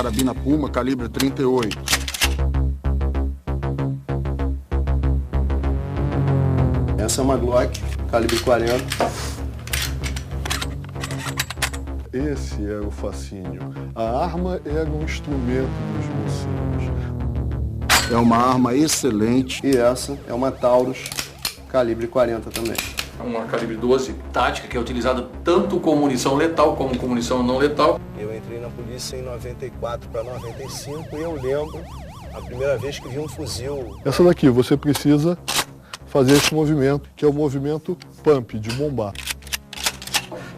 carabina Puma, calibre 38. Essa é uma Glock, calibre 40. Esse era o fascínio. A arma era um instrumento dos mocinhos. É uma arma excelente. E essa é uma Taurus, calibre 40 também. Uma calibre 12 tática que é utilizada tanto com munição letal como com munição não letal. Eu entrei na polícia em 94 para 95 e eu lembro a primeira vez que vi um fuzil. Essa daqui você precisa fazer esse movimento, que é o movimento pump, de bombar.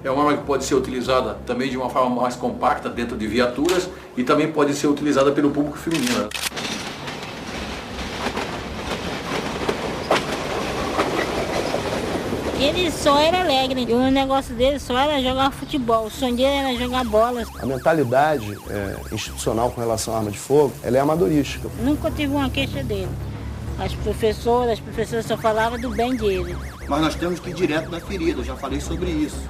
É uma arma que pode ser utilizada também de uma forma mais compacta dentro de viaturas e também pode ser utilizada pelo público feminino. Ele só era alegre, e o negócio dele só era jogar futebol, o sonho dele era jogar bola. A mentalidade institucional com relação à arma de fogo, ela é amadorística. Nunca tive uma queixa dele. As professoras só falavam do bem dele. Mas nós temos que ir direto na ferida, eu já falei sobre isso.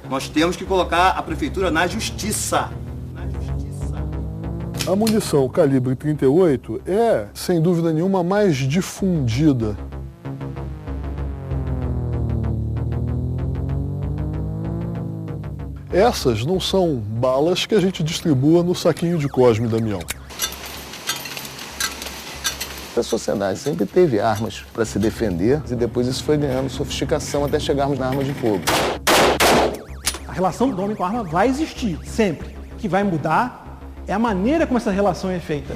Nós temos que colocar a prefeitura na justiça. A munição calibre 38 é, sem dúvida nenhuma, mais difundida. Essas não são balas que a gente distribua no saquinho de Cosme e Damião. A sociedade sempre teve armas para se defender e depois isso foi ganhando sofisticação até chegarmos na arma de fogo. A relação do homem com a arma vai existir, sempre. O que vai mudar é a maneira como essa relação é feita.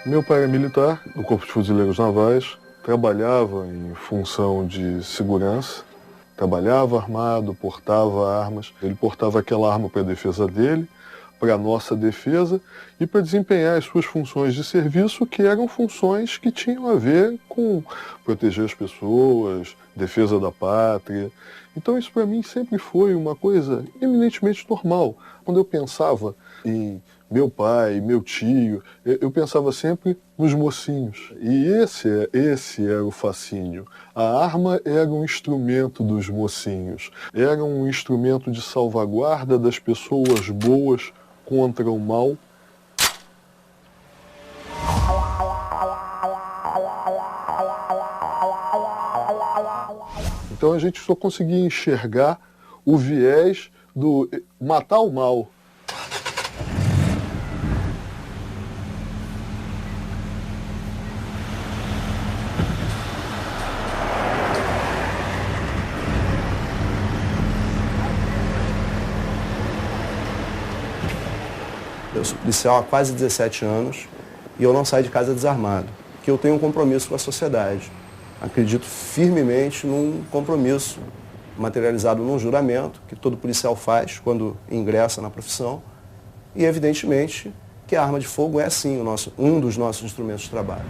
Meu pai era militar do Corpo de Fuzileiros Navais, trabalhava em função de segurança, trabalhava armado, portava armas. Ele portava aquela arma para a defesa dele, para a nossa defesa e para desempenhar as suas funções de serviço, que eram funções que tinham a ver com proteger as pessoas, defesa da pátria. Então isso para mim sempre foi uma coisa eminentemente normal. Quando eu pensava em meu pai, meu tio, eu pensava sempre nos mocinhos. E esse era o fascínio. A arma era um instrumento dos mocinhos. Era um instrumento de salvaguarda das pessoas boas contra o mal. Então a gente só conseguia enxergar o viés do matar o mal. Eu sou policial há quase 17 anos e eu não saio de casa desarmado, porque eu tenho um compromisso com a sociedade. Acredito firmemente num compromisso materializado num juramento que todo policial faz quando ingressa na profissão e, evidentemente, que a arma de fogo é, sim, um dos nossos instrumentos de trabalho.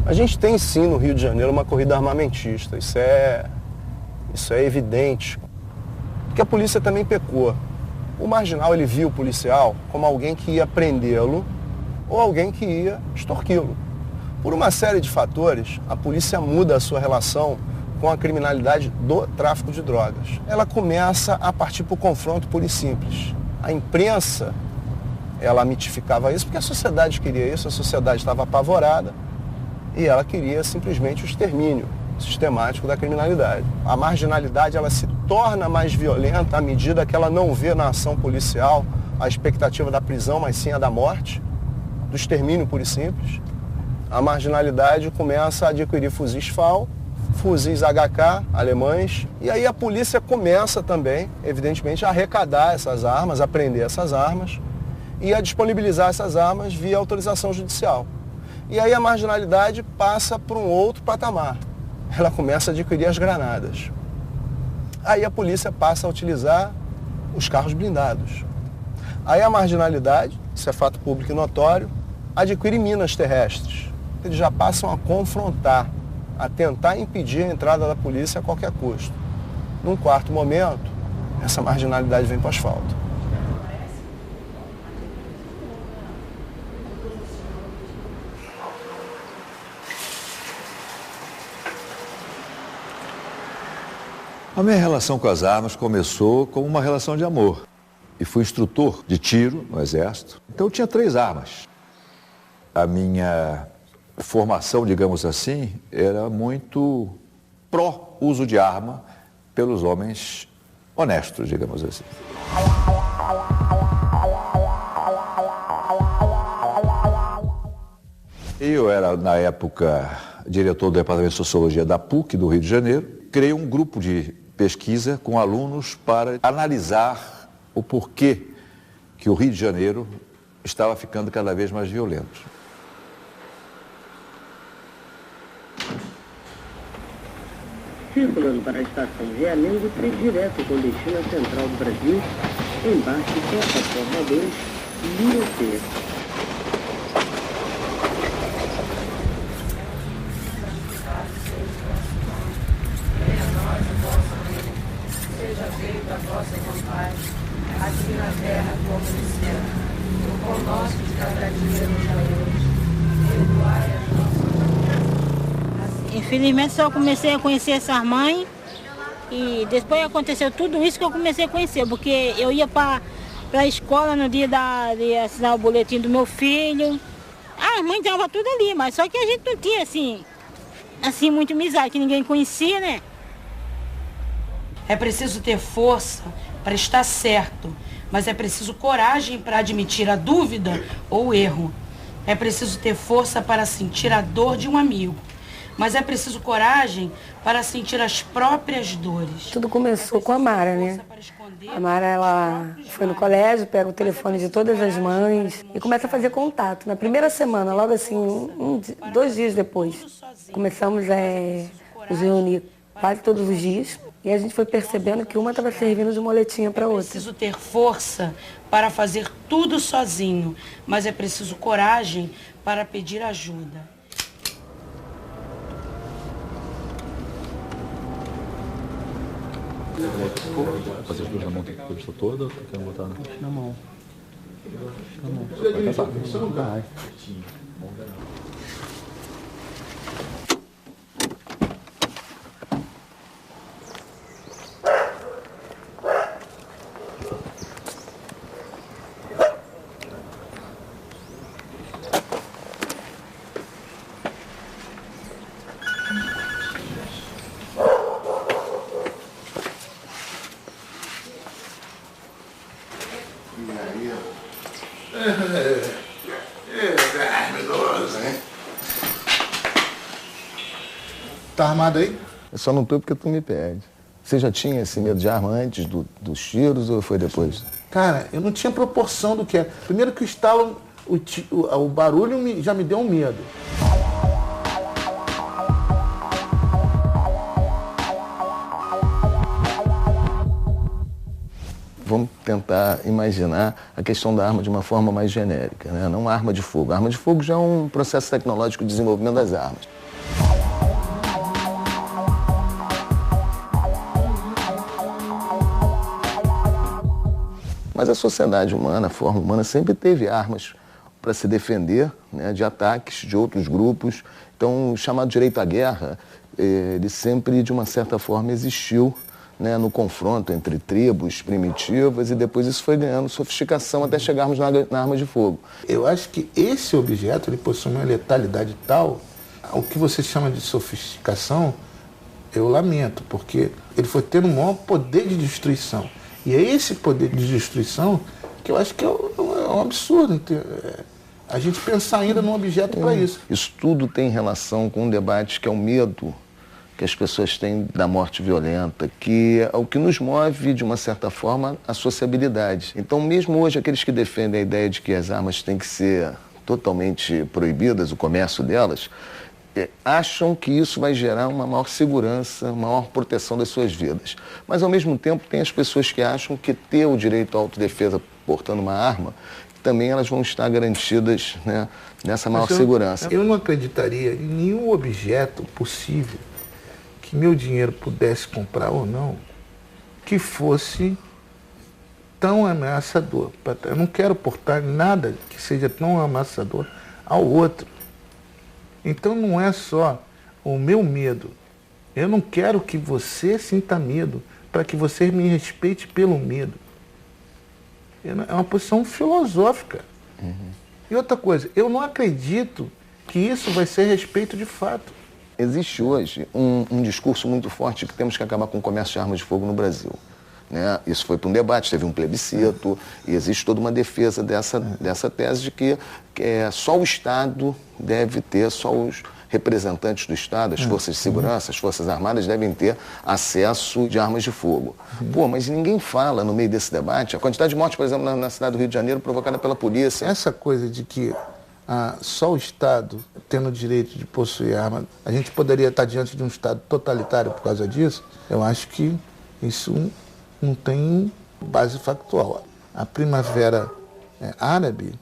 A gente tem sim no Rio de Janeiro uma corrida armamentista, isso é evidente, porque a polícia também pecou. O marginal ele viu o policial como alguém que ia prendê-lo ou alguém que ia extorquí-lo. Por uma série de fatores, a polícia muda a sua relação com a criminalidade do tráfico de drogas. Ela começa a partir para o confronto puro e simples. A imprensa, ela mitificava isso porque a sociedade queria isso, a sociedade estava apavorada e ela queria simplesmente o extermínio sistemático da criminalidade. A marginalidade, ela se torna mais violenta à medida que ela não vê na ação policial a expectativa da prisão, mas sim a da morte, do extermínio puro e simples. A marginalidade começa a adquirir fuzis FAL, fuzis HK alemães, e aí a polícia começa também, evidentemente, a arrecadar essas armas, a prender essas armas e a disponibilizar essas armas via autorização judicial. E aí a marginalidade passa para um outro patamar. Ela começa a adquirir as granadas. Aí a polícia passa a utilizar os carros blindados. Aí a marginalidade, isso é fato público e notório, adquire minas terrestres. Eles já passam a confrontar, a tentar impedir a entrada da polícia a qualquer custo. Num quarto momento, essa marginalidade vem para o asfalto. A minha relação com as armas começou como uma relação de amor. E fui instrutor de tiro no Exército. Então eu tinha 3 armas. A minha formação, digamos assim, era muito pró-uso de arma pelos homens honestos, digamos assim. Eu era, na época, diretor do Departamento de Sociologia da PUC, do Rio de Janeiro. Criei um grupo de pesquisa com alunos para analisar o porquê que o Rio de Janeiro estava ficando cada vez mais violento. Circulando para a estação Realengo, trem direto com destino à Central do Brasil, embarque plataforma 2, linha C. Seja feita a vossa vontade, aqui na terra como no céu. O pão nosso de cada dia nos dai hoje. Perdoai as nossas ofensas. Infelizmente só comecei a conhecer essa mãe e depois aconteceu tudo isso que eu comecei a conhecer, porque eu ia para a escola no dia de assinar o boletim do meu filho. A mãe estava tudo ali, mas só que a gente não tinha assim muito amizade, que ninguém conhecia, né? É preciso ter força para estar certo, mas é preciso coragem para admitir a dúvida ou o erro. É preciso ter força para sentir a dor de um amigo, mas é preciso coragem para sentir as próprias dores. Tudo começou com a Mara, né? A Mara, ela foi no colégio, pega o telefone de todas as mães e começa a fazer contato. Na primeira semana, logo assim, 2 dias depois, começamos a nos reunir quase todos os dias. E a gente foi percebendo que uma estava servindo de moletinha para outra. É preciso ter força para fazer tudo sozinho, mas é preciso coragem para pedir ajuda. Fazer as duas na mão, tem que pôr toda ou quer botar na mão? Na mão. Vai pensar. Vai. Tá armado aí? Eu só não tô porque tu me pede. Você já tinha esse medo de arma antes dos tiros ou foi depois? Cara, eu não tinha proporção do que é. Primeiro que o estalo, o barulho já me deu um medo. Vamos tentar imaginar a questão da arma de uma forma mais genérica, né? Não arma de fogo. A arma de fogo já é um processo tecnológico de desenvolvimento das armas. Mas a sociedade humana, a forma humana, sempre teve armas para se defender, né, de ataques de outros grupos. Então, o chamado direito à guerra, ele sempre, de uma certa forma, existiu, né, no confronto entre tribos primitivas, e depois isso foi ganhando sofisticação até chegarmos na arma de fogo. Eu acho que esse objeto ele possui uma letalidade tal, o que você chama de sofisticação, eu lamento, porque ele foi tendo um maior poder de destruição. E é esse poder de destruição que eu acho que é um absurdo a gente pensar ainda num objeto para isso. Isso tudo tem relação com um debate que é o medo que as pessoas têm da morte violenta, que é o que nos move, de uma certa forma, a sociabilidade. Então, mesmo hoje, aqueles que defendem a ideia de que as armas têm que ser totalmente proibidas, o comércio delas, acham que isso vai gerar uma maior segurança, uma maior proteção das suas vidas. Mas, ao mesmo tempo, tem as pessoas que acham que ter o direito à autodefesa portando uma arma, também elas vão estar garantidas, né, nessa maior segurança. Eu não acreditaria em nenhum objeto possível que meu dinheiro pudesse comprar ou não, que fosse tão ameaçador. Eu não quero portar nada que seja tão ameaçador ao outro. Então não é só o meu medo. Eu não quero que você sinta medo, para que você me respeite pelo medo. É uma posição filosófica. E outra coisa, eu não acredito que isso vai ser respeito de fato. Existe hoje um discurso muito forte de que temos que acabar com o comércio de armas de fogo no Brasil, né? Isso foi para um debate, teve um plebiscito, e existe toda uma defesa dessa tese de que só o Estado deve ter, só os representantes do Estado, as forças de segurança, as forças armadas devem ter acesso de armas de fogo. Pô, mas ninguém fala no meio desse debate a quantidade de mortes, por exemplo, na cidade do Rio de Janeiro provocada pela polícia. Essa coisa de que só o Estado tendo o direito de possuir arma, a gente poderia estar diante de um Estado totalitário por causa disso, eu acho que isso não tem base factual. A Primavera Árabe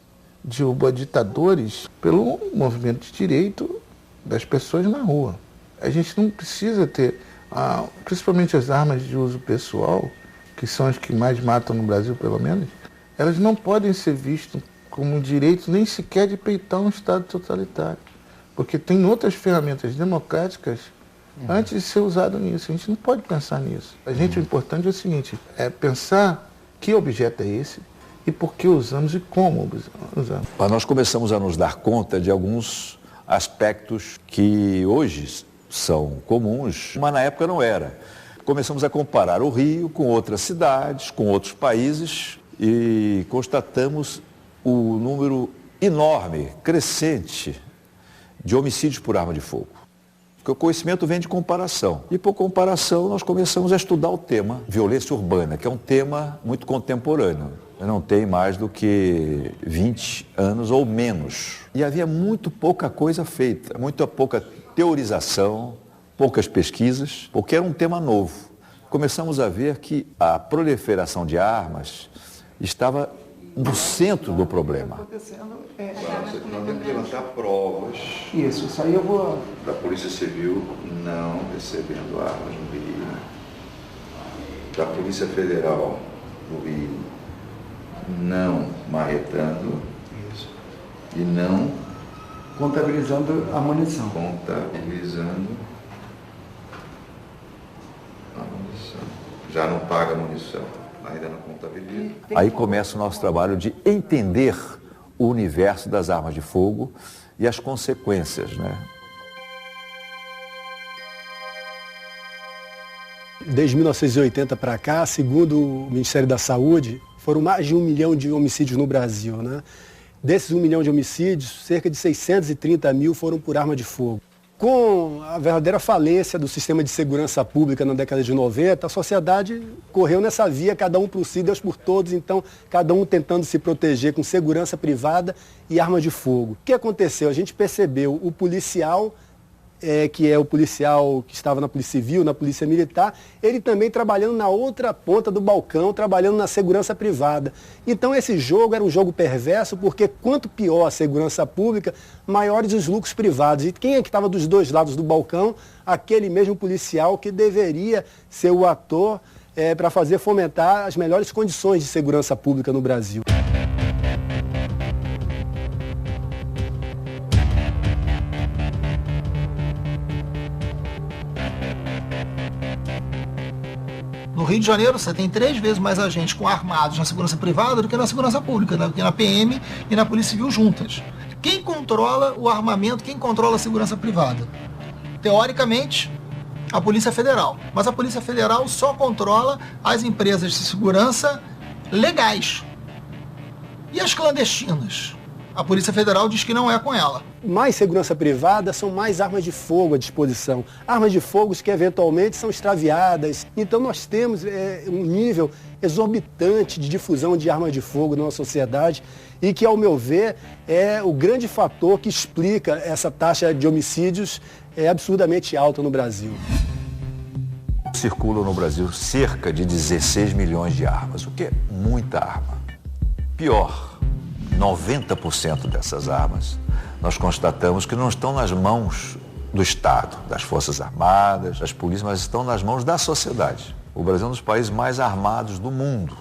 derrubou ditadores pelo movimento de direito das pessoas na rua. A gente não precisa ter, principalmente as armas de uso pessoal, que são as que mais matam no Brasil, pelo menos, elas não podem ser vistas como um direito nem sequer de peitar um Estado totalitário. Porque tem outras ferramentas democráticas antes de ser usado nisso. A gente não pode pensar nisso. O importante é o seguinte, é pensar que objeto é esse e por que usamos e como usamos. Nós começamos a nos dar conta de alguns aspectos que hoje são comuns, mas na época não era. Começamos a comparar o Rio com outras cidades, com outros países, e constatamos o número enorme, crescente, de homicídios por arma de fogo. Porque o conhecimento vem de comparação. E por comparação nós começamos a estudar o tema violência urbana, que é um tema muito contemporâneo. Não tem mais do que 20 anos ou menos. E havia muito pouca coisa feita, muito pouca teorização, poucas pesquisas, porque era um tema novo. Começamos a ver que a proliferação de armas estava no centro do problema. Nós temos que levantar provas. Isso aí eu vou... Da Polícia Civil não recebendo armas no Rio. Da Polícia Federal no Rio não marretando. Isso. E não... Contabilizando a munição. Contabilizando a munição. Já não paga munição. Ainda não contabiliza. Aí começa o nosso trabalho de entender o universo das armas de fogo e as consequências, né? Desde 1980 para cá, segundo o Ministério da Saúde, foram mais de 1 milhão de homicídios no Brasil, né? Desses 1 milhão de homicídios, cerca de 630 mil foram por arma de fogo. Com a verdadeira falência do sistema de segurança pública na década de 90, a sociedade correu nessa via, cada um por si, Deus por todos, então cada um tentando se proteger com segurança privada e arma de fogo. O que aconteceu? A gente percebeu o policial, que é o policial que estava na Polícia Civil, na Polícia Militar, ele também trabalhando na outra ponta do balcão, trabalhando na segurança privada. Então esse jogo era um jogo perverso, porque quanto pior a segurança pública, maiores os lucros privados. E quem é que estava dos dois lados do balcão? Aquele mesmo policial que deveria ser o ator para fazer fomentar as melhores condições de segurança pública no Brasil. No Rio de Janeiro, você tem 3 vezes mais agentes com armados na segurança privada do que na segurança pública, do que na PM e na Polícia Civil juntas. Quem controla o armamento, quem controla a segurança privada? Teoricamente, a Polícia Federal. Mas a Polícia Federal só controla as empresas de segurança legais. E as clandestinas? A Polícia Federal diz que não é com ela. Mais segurança privada são mais armas de fogo à disposição. Armas de fogo que eventualmente são extraviadas. Então nós temos um nível exorbitante de difusão de armas de fogo na nossa sociedade e que, ao meu ver, é o grande fator que explica essa taxa de homicídios absurdamente alta no Brasil. Circulam no Brasil cerca de 16 milhões de armas, o que é muita arma. Pior, 90% dessas armas nós constatamos que não estão nas mãos do Estado, das Forças Armadas, das polícias, mas estão nas mãos da sociedade. O Brasil é um dos países mais armados do mundo.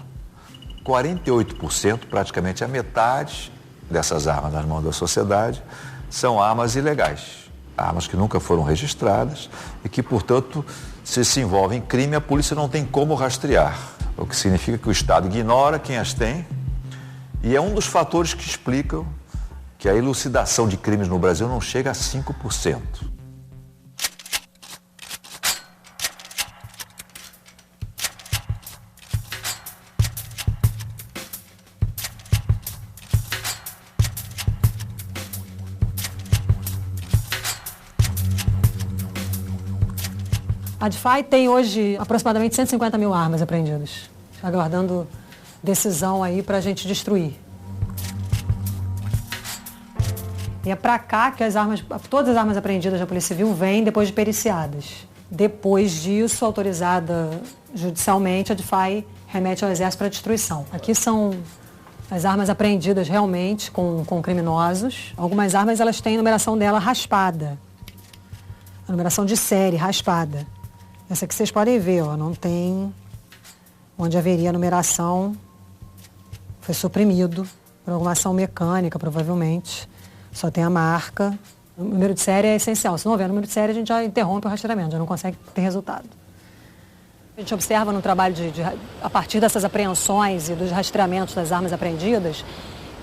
48%, praticamente a metade dessas armas nas mãos da sociedade, são armas ilegais. Armas que nunca foram registradas e que, portanto, se envolvem em crime, a polícia não tem como rastrear. O que significa que o Estado ignora quem as tem e é um dos fatores que explicam que a elucidação de crimes no Brasil não chega a 5%. A DeFi tem hoje aproximadamente 150 mil armas apreendidas, aguardando decisão aí para a gente destruir. E é para cá que todas as armas apreendidas da Polícia Civil vêm depois de periciadas. Depois disso, autorizada judicialmente, a DeFi remete ao Exército para destruição. Aqui são as armas apreendidas realmente com criminosos. Algumas armas elas têm a numeração dela raspada, a numeração de série raspada. Essa aqui vocês podem ver, ó, não tem onde haveria a numeração, foi suprimido por alguma ação mecânica, provavelmente. Só tem a marca. O número de série é essencial. Se não houver número de série, a gente já interrompe o rastreamento, já não consegue ter resultado. A gente observa no trabalho a partir dessas apreensões e dos rastreamentos das armas apreendidas,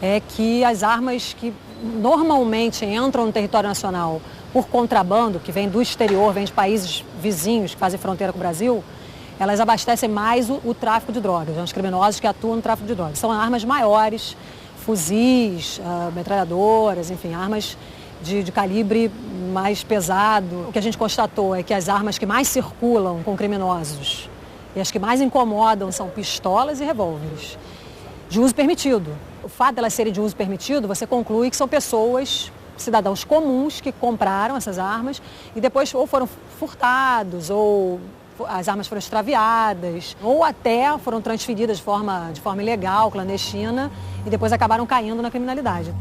é que as armas que normalmente entram no território nacional por contrabando, que vem do exterior, vem de países vizinhos que fazem fronteira com o Brasil, elas abastecem mais o tráfico de drogas, os criminosos que atuam no tráfico de drogas. São armas maiores, fuzis, metralhadoras, enfim, armas de calibre mais pesado. O que a gente constatou é que as armas que mais circulam com criminosos e as que mais incomodam são pistolas e revólveres, de uso permitido. O fato de elas serem de uso permitido, você conclui que são pessoas, cidadãos comuns que compraram essas armas e depois ou foram furtados ou as armas foram extraviadas ou até foram transferidas de forma ilegal, clandestina e depois acabaram caindo na criminalidade.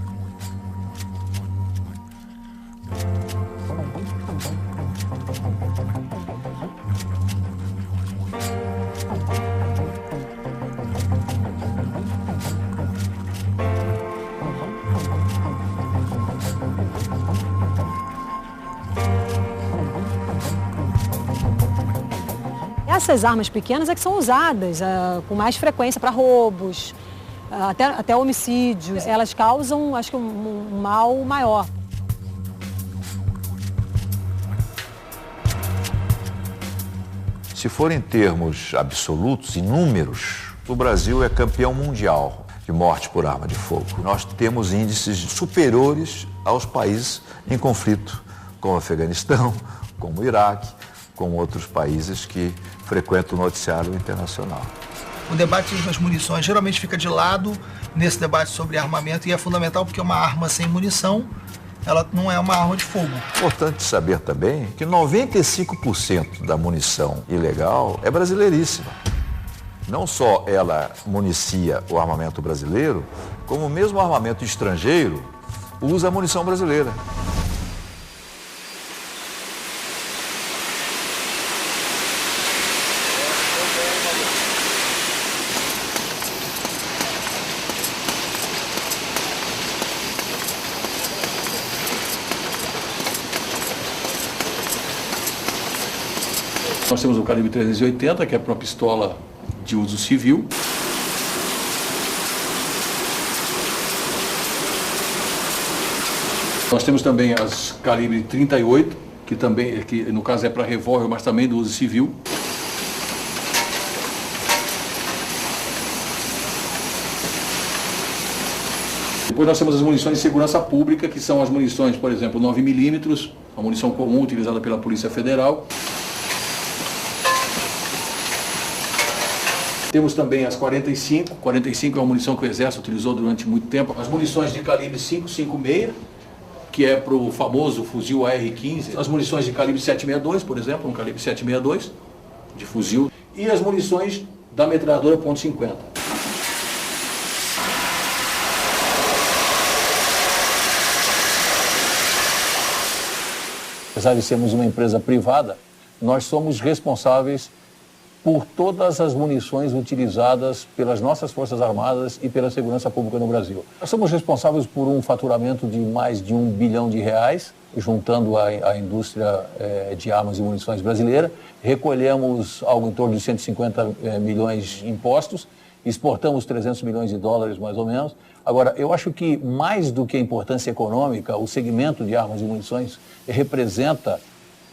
Essas armas pequenas é que são usadas com mais frequência para roubos, até homicídios. Elas causam, acho que, um mal maior. Se for em termos absolutos e números, o Brasil é campeão mundial de morte por arma de fogo. Nós temos índices superiores aos países em conflito, como o Afeganistão, como o Iraque, com outros países que frequentam o noticiário internacional. O debate das munições geralmente fica de lado nesse debate sobre armamento e é fundamental porque uma arma sem munição, ela não é uma arma de fogo. Importante saber também que 95% da munição ilegal é brasileiríssima. Não só ela municia o armamento brasileiro, como o mesmo armamento estrangeiro usa a munição brasileira. Nós temos o calibre 380, que é para uma pistola de uso civil. Nós temos também as calibre 38, que no caso é para revólver, mas também do uso civil. Depois nós temos as munições de segurança pública, que são as munições, por exemplo, 9mm, a munição comum utilizada pela Polícia Federal. Temos também as 45. 45 é uma munição que o Exército utilizou durante muito tempo. As munições de calibre 5,56, que é para o famoso fuzil AR-15. As munições de calibre 7,62, por exemplo, um calibre 7,62 de fuzil. E as munições da metralhadora .50. Apesar de sermos uma empresa privada, nós somos responsáveis por todas as munições utilizadas pelas nossas Forças Armadas e pela segurança pública no Brasil. Nós somos responsáveis por um faturamento de mais de R$1 bilhão, juntando a indústria de armas e munições brasileira. Recolhemos algo em torno de 150 milhões em impostos, exportamos $300 milhões mais ou menos. Agora, eu acho que mais do que a importância econômica, o segmento de armas e munições representa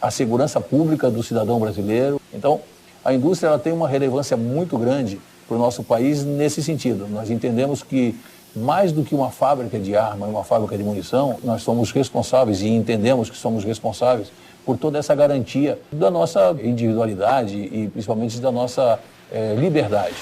a segurança pública do cidadão brasileiro. Então, a indústria ela tem uma relevância muito grande para o nosso país nesse sentido. Nós entendemos que, mais do que uma fábrica de arma e uma fábrica de munição, nós somos responsáveis e entendemos que somos responsáveis por toda essa garantia da nossa individualidade e principalmente da nossa liberdade.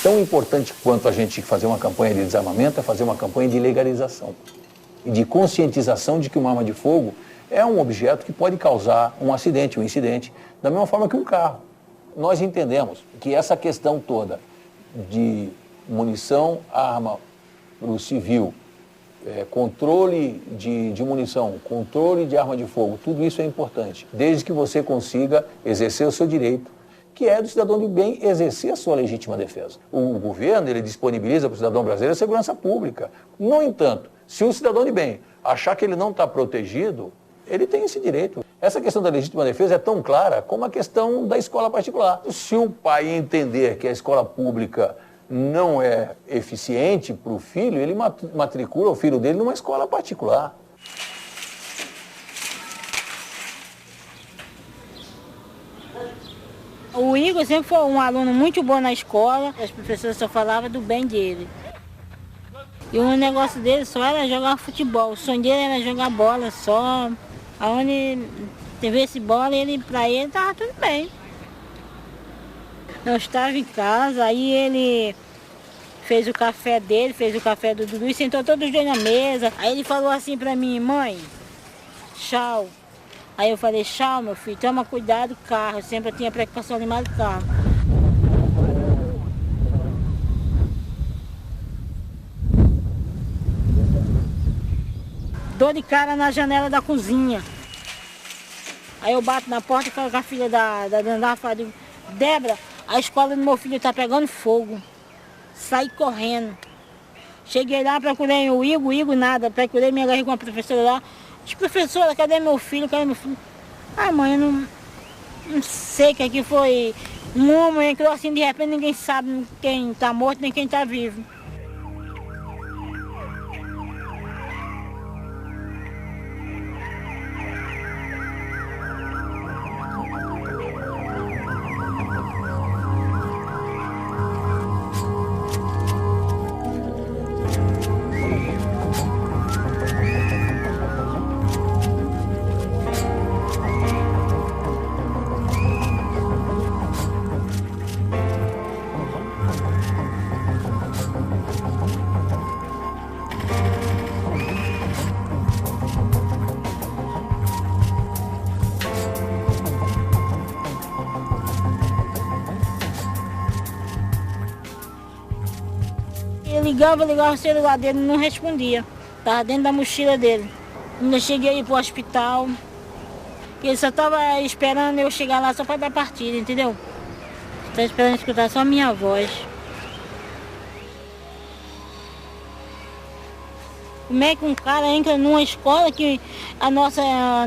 Tão importante quanto a gente fazer uma campanha de desarmamento é fazer uma campanha de legalização e de conscientização de que uma arma de fogo é um objeto que pode causar um acidente, um incidente, da mesma forma que um carro. Nós entendemos que essa questão toda de munição, arma para o civil, controle de munição, controle de arma de fogo, tudo isso é importante, desde que você consiga exercer o seu direito, que é do cidadão de bem exercer a sua legítima defesa. O governo, ele disponibiliza para o cidadão brasileiro a segurança pública. No entanto, se o cidadão de bem achar que ele não está protegido, ele tem esse direito. Essa questão da legítima defesa é tão clara como a questão da escola particular. Se o pai entender que a escola pública não é eficiente para o filho, ele matricula o filho dele numa escola particular. O Igor sempre foi um aluno muito bom na escola, as professoras só falavam do bem dele. E o negócio dele só era jogar futebol, o sonho dele era jogar bola só. Aonde teve esse bola, pra ele estava tudo bem. Eu estava em casa, aí ele fez o café dele, fez o café do Dudu e sentou todos os dois na mesa. Aí ele falou assim pra mim: mãe, tchau. Aí eu falei: tchau, meu filho, toma cuidado do carro. Eu sempre tinha preocupação animal do carro. Dor de cara na janela da cozinha. Aí eu bato na porta e falo com a filha da dona Rafa, digo: Débora, a escola do meu filho tá pegando fogo. Saí correndo. Cheguei lá, procurei o Igor nada. Procurei, me agarrei com a professora lá. Professora, cadê meu filho? Cadê meu filho? Ah, mãe, eu não sei que aqui foi um homem, entrou assim, de repente ninguém sabe quem está morto nem quem está vivo. Ligava o celular dele, não respondia. Estava dentro da mochila dele. Quando eu cheguei aí pro hospital, ele só estava esperando eu chegar lá só para dar partida, entendeu? Estava esperando escutar só a minha voz. Como é que um cara entra numa escola que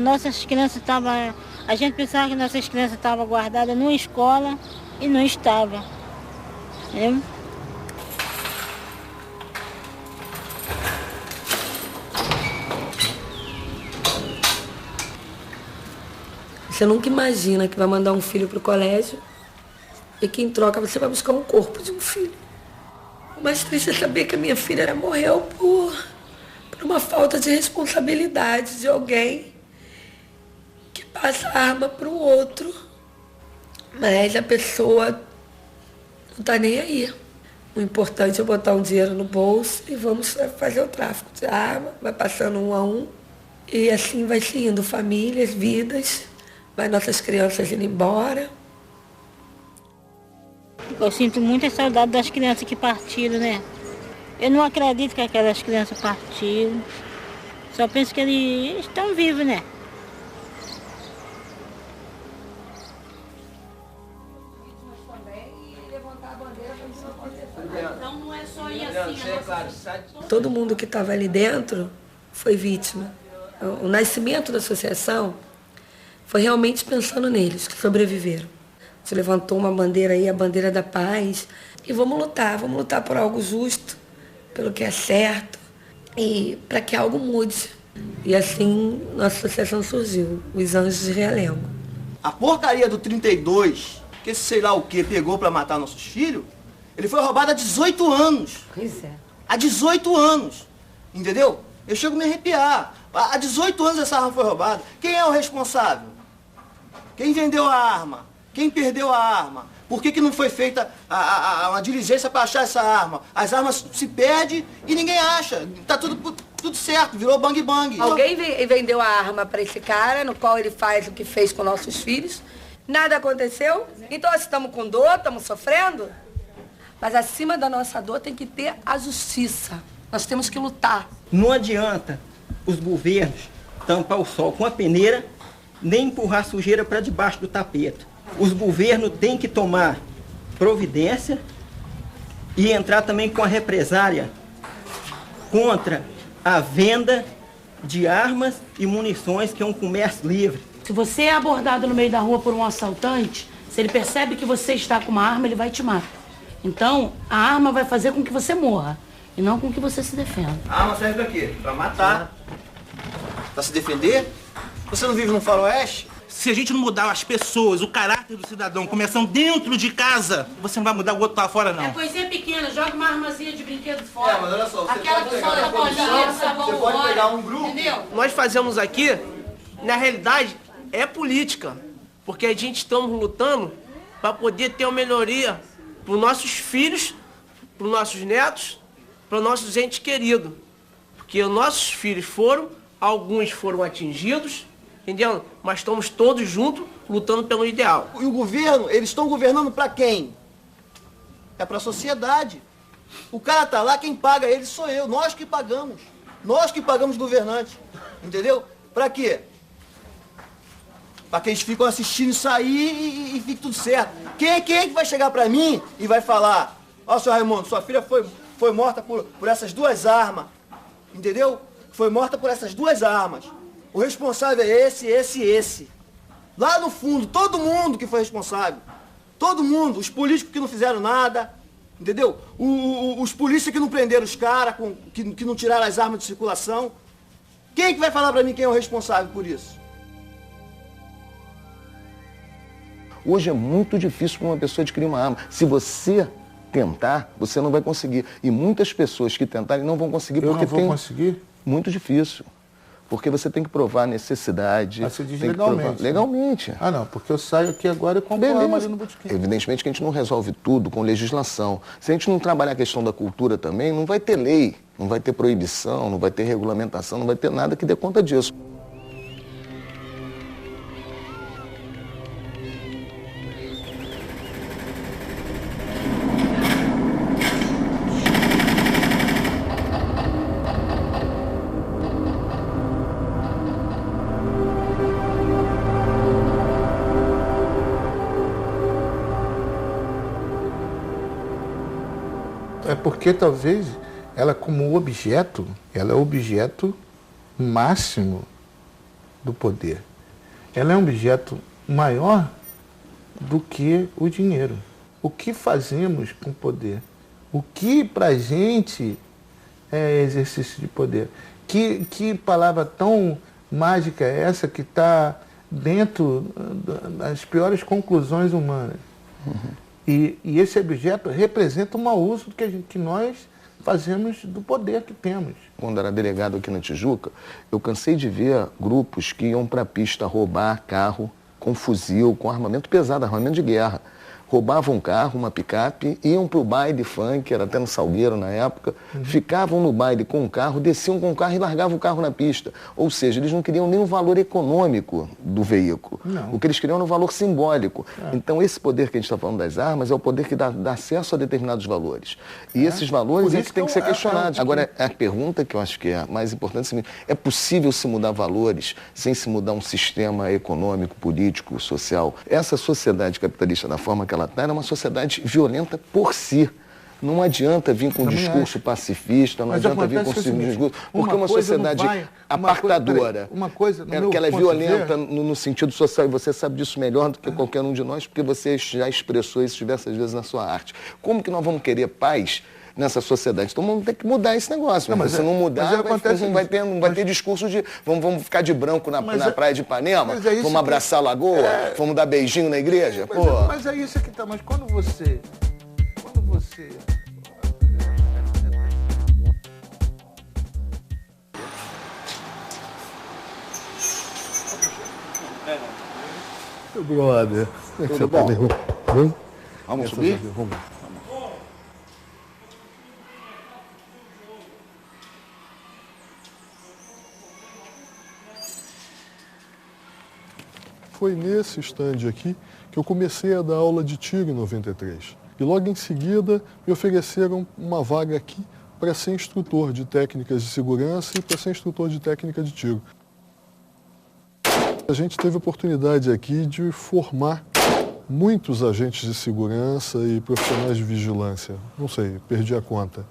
nossas crianças estavam... A gente pensava que nossas crianças estavam guardadas numa escola e não estava. Entendeu? Você nunca imagina que vai mandar um filho para o colégio e que em troca você vai buscar um corpo de um filho. O mais triste é saber que a minha filha morreu por uma falta de responsabilidade de alguém que passa a arma para o outro, mas a pessoa não está nem aí. O importante é botar um dinheiro no bolso e vamos fazer o tráfico de arma, vai passando um a um e assim vai se indo famílias, vidas. Vai nossas crianças indo embora. Eu sinto muita saudade das crianças que partiram, né? Eu não acredito que aquelas crianças partiram. Só penso que eles estão vivos, né? Então não é só ir assim. Todo mundo que estava ali dentro foi vítima. O nascimento da associação foi realmente pensando neles, que sobreviveram. Se levantou uma bandeira aí, a bandeira da paz. E vamos lutar por algo justo, pelo que é certo e para que algo mude. E assim nossa associação surgiu, os Anjos de Realengo. A porcaria do 32, que esse sei lá o que pegou para matar nossos filhos, ele foi roubado há 18 anos. Pois é. Há 18 anos, entendeu? Eu chego a me arrepiar. Há 18 anos essa arma foi roubada. Quem é o responsável? Quem vendeu a arma? Quem perdeu a arma? Por que não foi feita uma diligência para achar essa arma? As armas se perdem e ninguém acha. Tá tudo certo, virou bang bang. Alguém vendeu a arma para esse cara, no qual ele faz o que fez com nossos filhos. Nada aconteceu. Então nós estamos com dor, estamos sofrendo. Mas acima da nossa dor tem que ter a justiça. Nós temos que lutar. Não adianta os governos tampar o sol com a peneira, nem empurrar sujeira para debaixo do tapete. Os governos têm que tomar providência e entrar também com a represália contra a venda de armas e munições, que é um comércio livre. Se você é abordado no meio da rua por um assaltante, se ele percebe que você está com uma arma, ele vai te matar. Então, a arma vai fazer com que você morra e não com que você se defenda. A arma serve pra quê? Pra matar. Pra se defender? Você não vive no faroeste? Se a gente não mudar as pessoas, o caráter do cidadão, começando dentro de casa, você não vai mudar o outro lá fora, não. É coisinha pequena, joga uma armazinha de brinquedo fora. Mas olha só, você aquela pode que pegar solta a bolinha, sabão você pode fora, pegar um grupo. entendeu? Nós fazemos aqui, na realidade, é política. Porque a gente estamos lutando para poder ter uma melhoria para os nossos filhos, para os nossos netos, para os nossos entes queridos. Porque os nossos filhos alguns foram atingidos, entendeu? Mas estamos todos juntos lutando pelo ideal. E o governo, eles estão governando para quem? É para a sociedade. O cara tá lá, quem paga ele sou eu, nós que pagamos. Nós que pagamos governantes, entendeu? Para quê? Para que eles ficam assistindo isso aí e fique tudo certo. Quem é que vai chegar para mim e vai falar: ó, senhor Raimundo, sua filha foi morta por essas duas armas, entendeu? Foi morta por essas duas armas. O responsável é esse. Lá no fundo, todo mundo que foi responsável. Todo mundo. Os políticos que não fizeram nada, entendeu? Os polícias que não prenderam os caras, que não tiraram as armas de circulação. Quem que vai falar pra mim quem é o responsável por isso? Hoje é muito difícil para uma pessoa adquirir uma arma. Se você tentar, você não vai conseguir. E muitas pessoas que tentarem não vão conseguir porque não vou conseguir? Muito difícil. Porque você tem que provar a necessidade. Mas você diz tem legalmente. Que provar. Legalmente. Ah, não, porque eu saio aqui agora e compro arma ali no botequim. Evidentemente que a gente não resolve tudo com legislação. Se a gente não trabalhar a questão da cultura também, não vai ter lei, não vai ter proibição, não vai ter regulamentação, não vai ter nada que dê conta disso. É porque talvez ela como objeto, ela é o objeto máximo do poder. Ela é um objeto maior do que o dinheiro. O que fazemos com o poder? O que pra gente é exercício de poder? Que palavra tão mágica é essa que está dentro das piores conclusões humanas? E esse objeto representa o mau uso que nós fazemos do poder que temos. Quando era delegado aqui na Tijuca, eu cansei de ver grupos que iam para a pista roubar carro com fuzil, com armamento pesado, armamento de guerra. Roubavam um carro, uma picape, iam para o baile funk, era até no Salgueiro na época, ficavam no baile com o carro, desciam com o carro e largavam o carro na pista. Ou seja, eles não queriam nem o valor econômico do veículo. Não. O que eles queriam era o valor simbólico. Então esse poder que a gente está falando das armas é o poder que dá acesso a determinados valores. E esses valores é que têm que ser questionados. Agora, a pergunta que eu acho que é a mais importante é a seguinte: é possível se mudar valores sem se mudar um sistema econômico, político, social? Essa sociedade capitalista, da forma que ela está, é uma sociedade violenta por si. Não adianta vir com um discurso pacifista, não adianta vir com um discurso... Porque uma sociedade apartadora, que ela é violenta no sentido social, e você sabe disso melhor do que qualquer um de nós, porque você já expressou isso diversas vezes na sua arte. Como que nós vamos querer paz nessa sociedade? Então vamos ter que mudar esse negócio. Se não mudar, não vai ter discurso de vamos ficar de branco na praia de Ipanema, vamos abraçar a lagoa, vamos dar beijinho na igreja. Mas é isso que tá. Mas quando você... Meu brother, como é que você tá, meu irmão? Bem? Vamos subir? Vamos. Foi nesse stand aqui que eu comecei a dar aula de tiro em 93. E logo em seguida me ofereceram uma vaga aqui para ser instrutor de técnicas de segurança e para ser instrutor de técnica de tiro. A gente teve a oportunidade aqui de formar muitos agentes de segurança e profissionais de vigilância. Não sei, perdi a conta.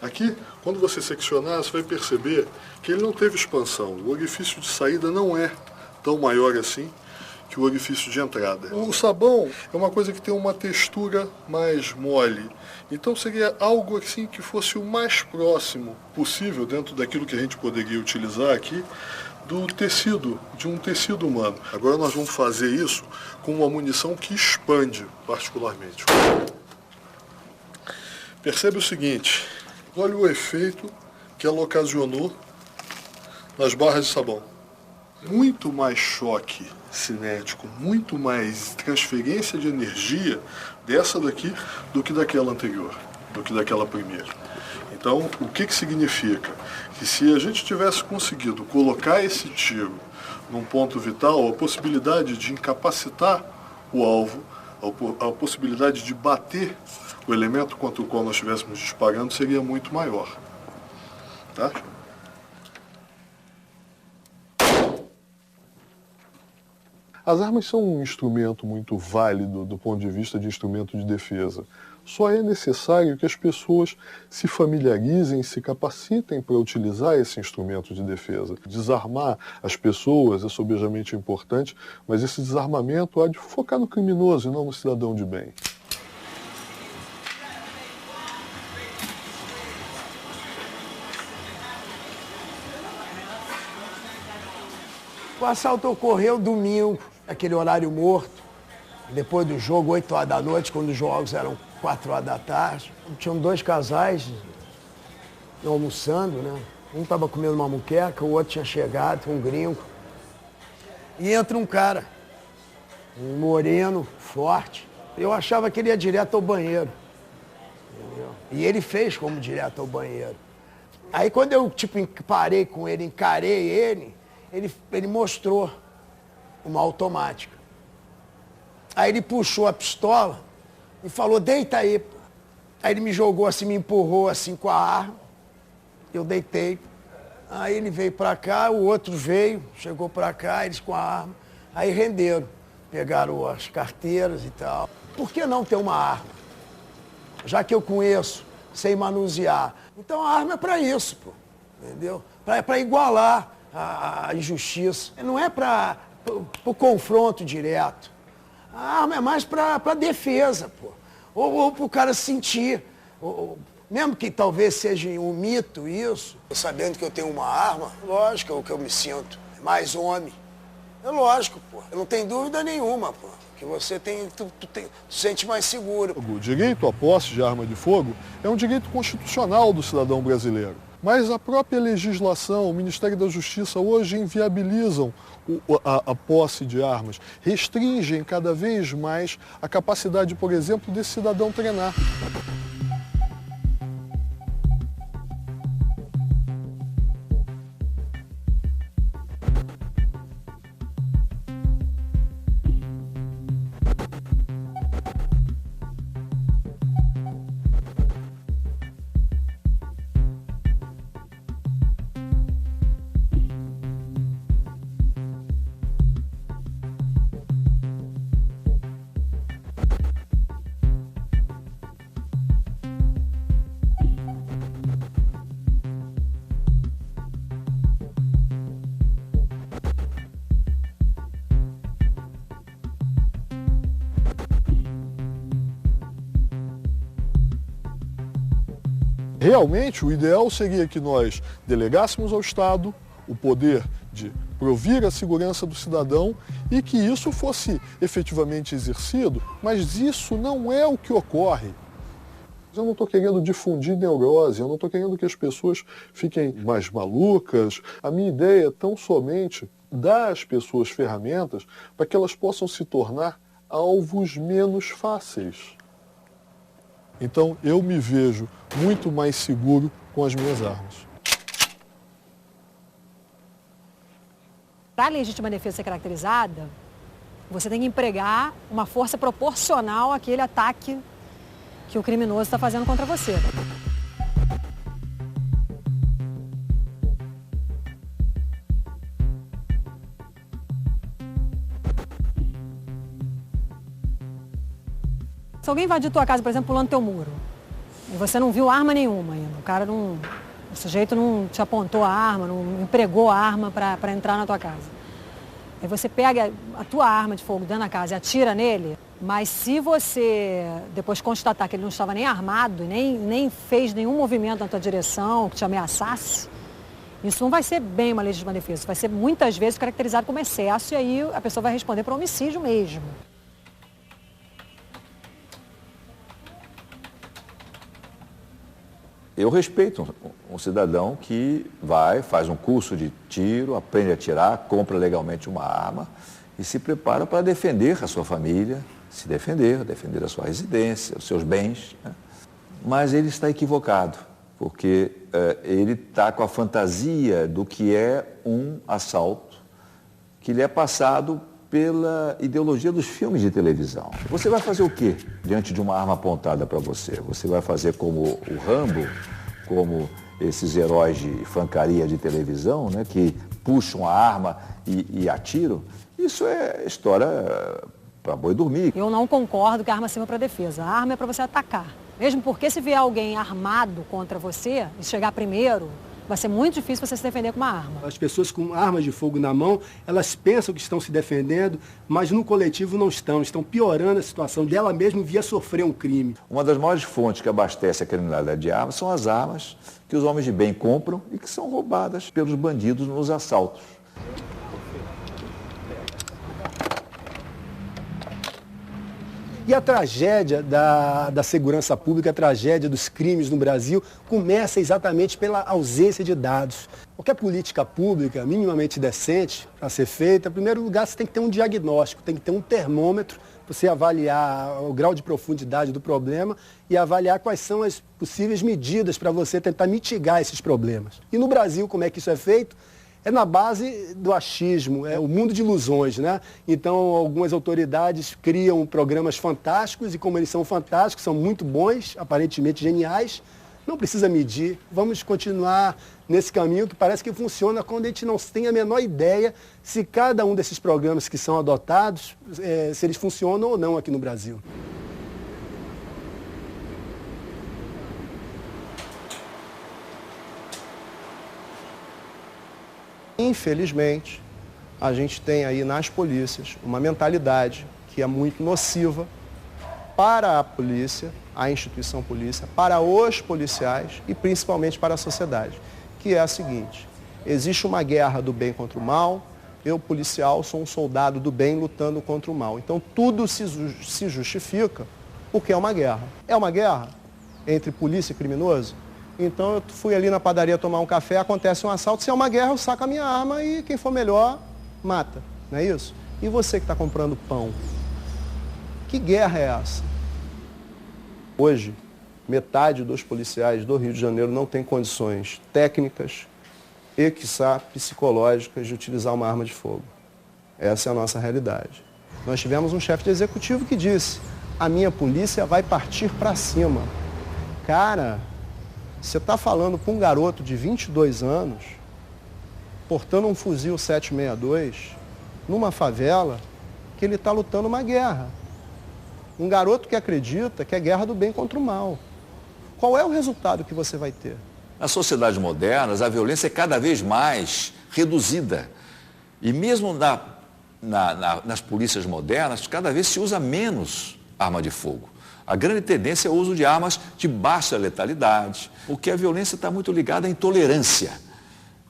Aqui, quando você seccionar, você vai perceber que ele não teve expansão. O orifício de saída não é tão maior assim que o orifício de entrada. O sabão é uma coisa que tem uma textura mais mole. Então seria algo assim que fosse o mais próximo possível, dentro daquilo que a gente poderia utilizar aqui, do tecido, de um tecido humano. Agora nós vamos fazer isso com uma munição que expande particularmente. Percebe o seguinte, olha o efeito que ela ocasionou nas barras de sabão. Muito mais choque cinético, muito mais transferência de energia dessa daqui do que daquela anterior, do que daquela primeira. Então, o que significa? Que se a gente tivesse conseguido colocar esse tiro num ponto vital, a possibilidade de incapacitar o alvo, a possibilidade de bater o elemento contra o qual nós estivéssemos disparando seria muito maior. Tá? As armas são um instrumento muito válido do ponto de vista de instrumento de defesa. Só é necessário que as pessoas se familiarizem, se capacitem para utilizar esse instrumento de defesa. Desarmar as pessoas é sobejamente importante, mas esse desarmamento há de focar no criminoso e não no cidadão de bem. O assalto ocorreu domingo, aquele horário morto, depois do jogo, 8 horas da noite, quando os jogos eram 4 horas da tarde. Tinham 2 casais almoçando, né? Um estava comendo uma muqueca, o outro tinha chegado, um gringo. E entra um cara, um moreno, forte. Eu achava que ele ia direto ao banheiro. Entendeu? E ele fez como direto ao banheiro. Aí quando eu, parei com ele, encarei ele mostrou uma automática. Aí ele puxou a pistola e falou, deita aí. Aí ele me jogou assim, me empurrou assim com a arma. Eu deitei. Aí ele veio pra cá, o outro veio, chegou pra cá, eles com a arma. Aí renderam, pegaram as carteiras e tal. Por que não ter uma arma? Já que eu conheço, sei manusear. Então a arma é pra isso, pô. Entendeu? Pra igualar a injustiça. Não é para o confronto direto. A arma é mais para defesa, pô. Ou para o cara sentir. Mesmo que talvez seja um mito isso, sabendo que eu tenho uma arma, lógico que eu me sinto mais homem. É lógico, pô. Eu não tenho dúvida nenhuma, pô. Que você tu sente mais seguro. O direito à posse de arma de fogo é um direito constitucional do cidadão brasileiro. Mas a própria legislação, o Ministério da Justiça hoje inviabilizam a posse de armas, restringem cada vez mais a capacidade, por exemplo, desse cidadão treinar. Realmente, o ideal seria que nós delegássemos ao Estado o poder de provir a segurança do cidadão e que isso fosse efetivamente exercido, mas isso não é o que ocorre. Eu não estou querendo difundir neurose, eu não estou querendo que as pessoas fiquem mais malucas. A minha ideia é tão somente dar às pessoas ferramentas para que elas possam se tornar alvos menos fáceis. Então, eu me vejo muito mais seguro com as minhas armas. Para a legítima defesa ser caracterizada, você tem que empregar uma força proporcional àquele ataque que o criminoso está fazendo contra você. Se alguém invadir tua casa, por exemplo, pulando teu muro, e você não viu arma nenhuma ainda, o sujeito não te apontou a arma, não empregou a arma para entrar na tua casa. Aí você pega a tua arma de fogo dentro da casa e atira nele, mas se você depois constatar que ele não estava nem armado, nem fez nenhum movimento na tua direção, que te ameaçasse, isso não vai ser bem uma legítima defesa, vai ser muitas vezes caracterizado como excesso e aí a pessoa vai responder por homicídio mesmo. Eu respeito um cidadão que faz um curso de tiro, aprende a atirar, compra legalmente uma arma e se prepara para defender a sua família, se defender a sua residência, os seus bens. Né? Mas ele está equivocado, porque ele está com a fantasia do que é um assalto, que lhe é passado pela ideologia dos filmes de televisão. Você vai fazer o quê diante de uma arma apontada para você? Você vai fazer como o Rambo, como esses heróis de fancaria de televisão, né, que puxam a arma e atiram? Isso é história para boi dormir. Eu não concordo que a arma sirva para defesa. A arma é para você atacar. Mesmo porque se vier alguém armado contra você e chegar primeiro, vai ser muito difícil você se defender com uma arma. As pessoas com armas de fogo na mão, elas pensam que estão se defendendo, mas no coletivo não estão piorando a situação dela mesmo via sofrer um crime. Uma das maiores fontes que abastece a criminalidade de armas são as armas que os homens de bem compram e que são roubadas pelos bandidos nos assaltos. E a tragédia da segurança pública, a tragédia dos crimes no Brasil, começa exatamente pela ausência de dados. Qualquer política pública minimamente decente para ser feita, em primeiro lugar, você tem que ter um diagnóstico, tem que ter um termômetro para você avaliar o grau de profundidade do problema e avaliar quais são as possíveis medidas para você tentar mitigar esses problemas. E no Brasil, como é que isso é feito? É na base do achismo, é o mundo de ilusões, né? Então, algumas autoridades criam programas fantásticos e como eles são fantásticos, são muito bons, aparentemente geniais, não precisa medir. Vamos continuar nesse caminho que parece que funciona quando a gente não tem a menor ideia se cada um desses programas que são adotados, se eles funcionam ou não aqui no Brasil. Infelizmente, a gente tem aí nas polícias uma mentalidade que é muito nociva para a polícia, a instituição polícia, para os policiais e principalmente para a sociedade, que é a seguinte: existe uma guerra do bem contra o mal, eu, policial, sou um soldado do bem lutando contra o mal. Então tudo se justifica porque é uma guerra. É uma guerra entre polícia e criminoso? Então eu fui ali na padaria tomar um café, acontece um assalto, se é uma guerra eu saco a minha arma e quem for melhor, mata. Não é isso? E você que está comprando pão? Que guerra é essa? Hoje, metade dos policiais do Rio de Janeiro não tem condições técnicas e, quiçá, psicológicas de utilizar uma arma de fogo. Essa é a nossa realidade. Nós tivemos um chefe de executivo que disse: a minha polícia vai partir para cima. Cara, você está falando com um garoto de 22 anos, portando um fuzil 762, numa favela, que ele está lutando uma guerra. Um garoto que acredita que é guerra do bem contra o mal. Qual é o resultado que você vai ter? Nas sociedades modernas, a violência é cada vez mais reduzida. E mesmo nas polícias modernas, cada vez se usa menos arma de fogo. A grande tendência é o uso de armas de baixa letalidade, porque a violência está muito ligada à intolerância.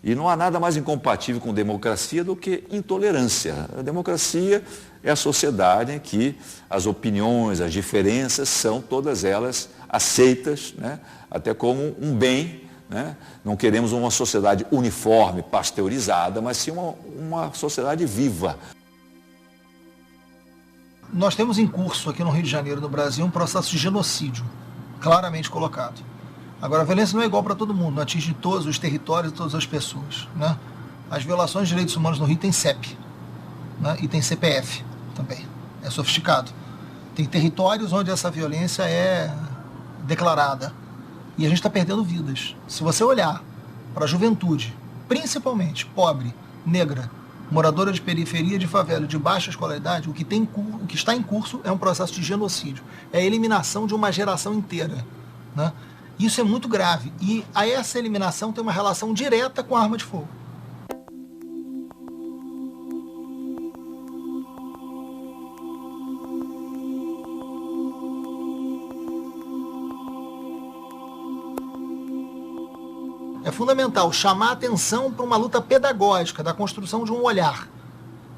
E não há nada mais incompatível com democracia do que intolerância. A democracia é a sociedade em que as opiniões, as diferenças são todas elas aceitas, né, até como um bem. Né? Não queremos uma sociedade uniforme, pasteurizada, mas sim uma sociedade viva. Nós temos em curso aqui no Rio de Janeiro, no Brasil, um processo de genocídio, claramente colocado. Agora, a violência não é igual para todo mundo, não atinge todos os territórios e todas as pessoas. Né? As violações de direitos humanos no Rio tem CEP, né? E tem CPF também, é sofisticado. Tem territórios onde essa violência é declarada e a gente está perdendo vidas. Se você olhar para a juventude, principalmente pobre, negra, moradora de periferia, de favela, de baixa escolaridade, o que está em curso é um processo de genocídio. É a eliminação de uma geração inteira. Né? Isso é muito grave. E essa eliminação tem uma relação direta com a arma de fogo. É fundamental chamar a atenção para uma luta pedagógica, da construção de um olhar.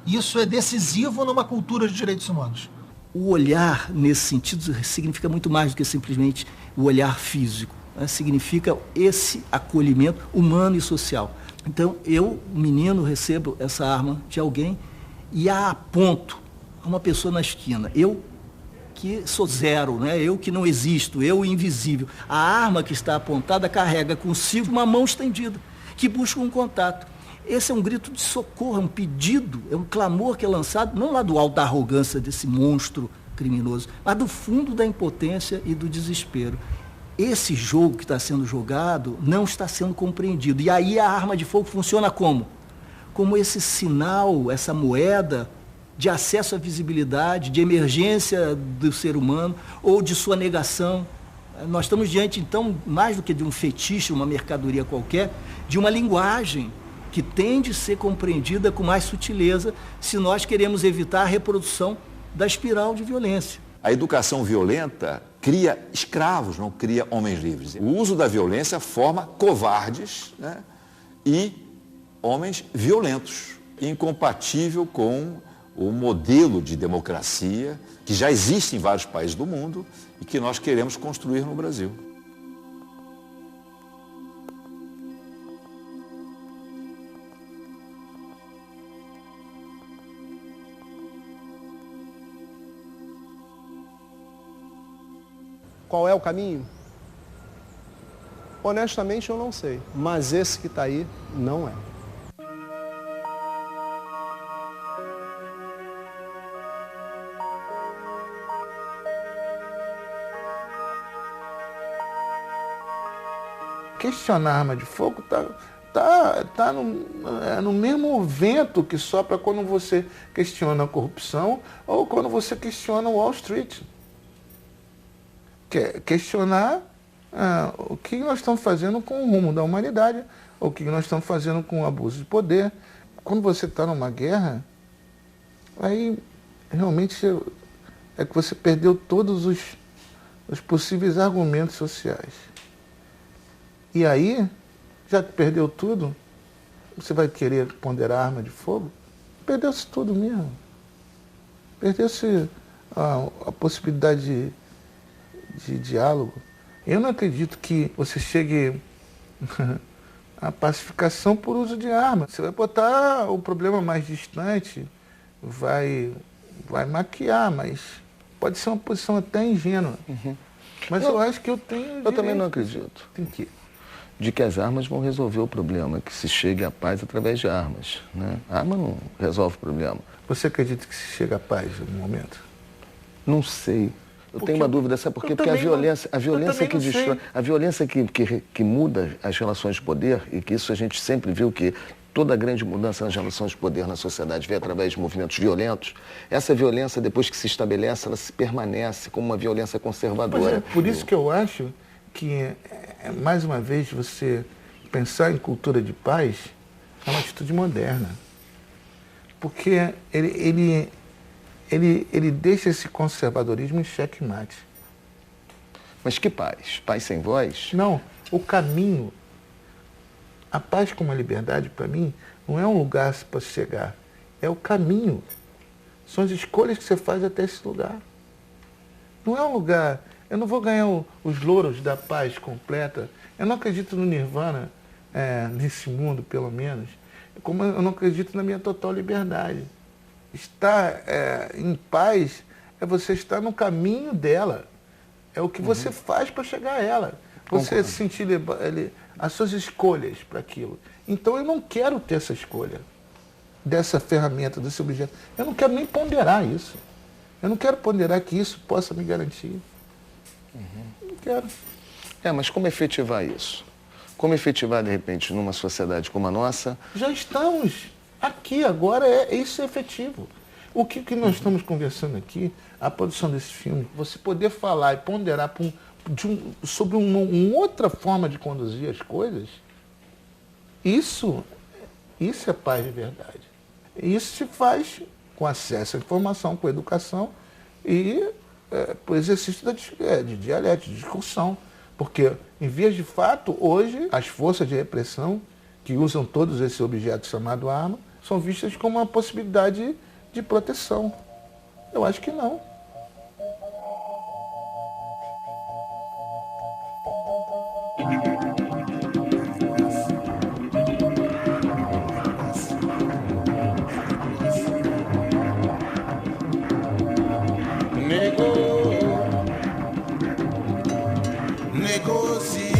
Isso é decisivo numa cultura de direitos humanos. O olhar, nesse sentido, significa muito mais do que simplesmente o olhar físico. Né? Significa esse acolhimento humano e social. Então, eu, menino, recebo essa arma de alguém e a aponto a uma pessoa na esquina. Eu que sou zero, né? Eu que não existo, eu invisível. A arma que está apontada carrega consigo uma mão estendida, que busca um contato. Esse é um grito de socorro, é um pedido, é um clamor que é lançado, não lá do alto da arrogância desse monstro criminoso, mas do fundo da impotência e do desespero. Esse jogo que está sendo jogado não está sendo compreendido. E aí a arma de fogo funciona como? Como esse sinal, essa moeda de acesso à visibilidade, de emergência do ser humano ou de sua negação. Nós estamos diante, então, mais do que de um fetiche, uma mercadoria qualquer, de uma linguagem que tem de ser compreendida com mais sutileza se nós queremos evitar a reprodução da espiral de violência. A educação violenta cria escravos, não cria homens livres. O uso da violência forma covardes, né, e homens violentos, incompatível com o modelo de democracia que já existe em vários países do mundo e que nós queremos construir no Brasil. Qual é o caminho? Honestamente, eu não sei. Mas esse que está aí, não é. Questionar a arma de fogo tá no mesmo vento que sopra quando você questiona a corrupção ou quando você questiona o Wall Street. Questionar o que nós estamos fazendo com o rumo da humanidade, o que nós estamos fazendo com o abuso de poder. Quando você está numa guerra, aí realmente é que você perdeu todos os possíveis argumentos sociais. E aí, já que perdeu tudo, você vai querer ponderar arma de fogo? Perdeu-se tudo mesmo. Perdeu-se a possibilidade de diálogo. Eu não acredito que você chegue à pacificação por uso de arma. Você vai botar o problema mais distante, vai maquiar, mas pode ser uma posição até ingênua. Mas eu acho que eu tenho... Eu também não acredito. Tem que... De que as armas vão resolver o problema, que se chegue à paz através de armas, né? A arma não resolve o problema. Você acredita que se chega à paz no momento? Não sei. Eu tenho uma dúvida, sabe por quê? Porque a violência que destrói, a violência que muda as relações de poder, e que isso a gente sempre viu que toda grande mudança nas relações de poder na sociedade vem através de movimentos violentos, essa violência, depois que se estabelece, ela se permanece como uma violência conservadora. Por isso que eu acho que, mais uma vez, você pensar em cultura de paz é uma atitude moderna. Porque ele deixa esse conservadorismo em xeque-mate. Mas que paz? Paz sem voz? Não, o caminho. A paz como a liberdade, para mim, não é um lugar para chegar. É o caminho. São as escolhas que você faz até esse lugar. Não é um lugar... Eu não vou ganhar os louros da paz completa. Eu não acredito no nirvana, nesse mundo, pelo menos. Como eu não acredito na minha total liberdade. Estar em paz é você estar no caminho dela. É o que você faz para chegar a ela. Você sentir as suas escolhas para aquilo. Então eu não quero ter essa escolha dessa ferramenta, desse objeto. Eu não quero nem ponderar isso. Eu não quero ponderar que isso possa me garantir. Não quero. Mas como efetivar isso? Como efetivar, de repente, numa sociedade como a nossa? Já estamos aqui, agora isso é efetivo. O que nós estamos conversando aqui, a produção desse filme, você poder falar e ponderar sobre uma outra forma de conduzir as coisas, isso é paz de verdade. Isso se faz com acesso à informação, com educação e por exercício de dialética, de discussão. Porque, em vias de fato, hoje, as forças de repressão, que usam todos esses objetos chamados arma, são vistas como uma possibilidade de proteção. Eu acho que não. Negocie.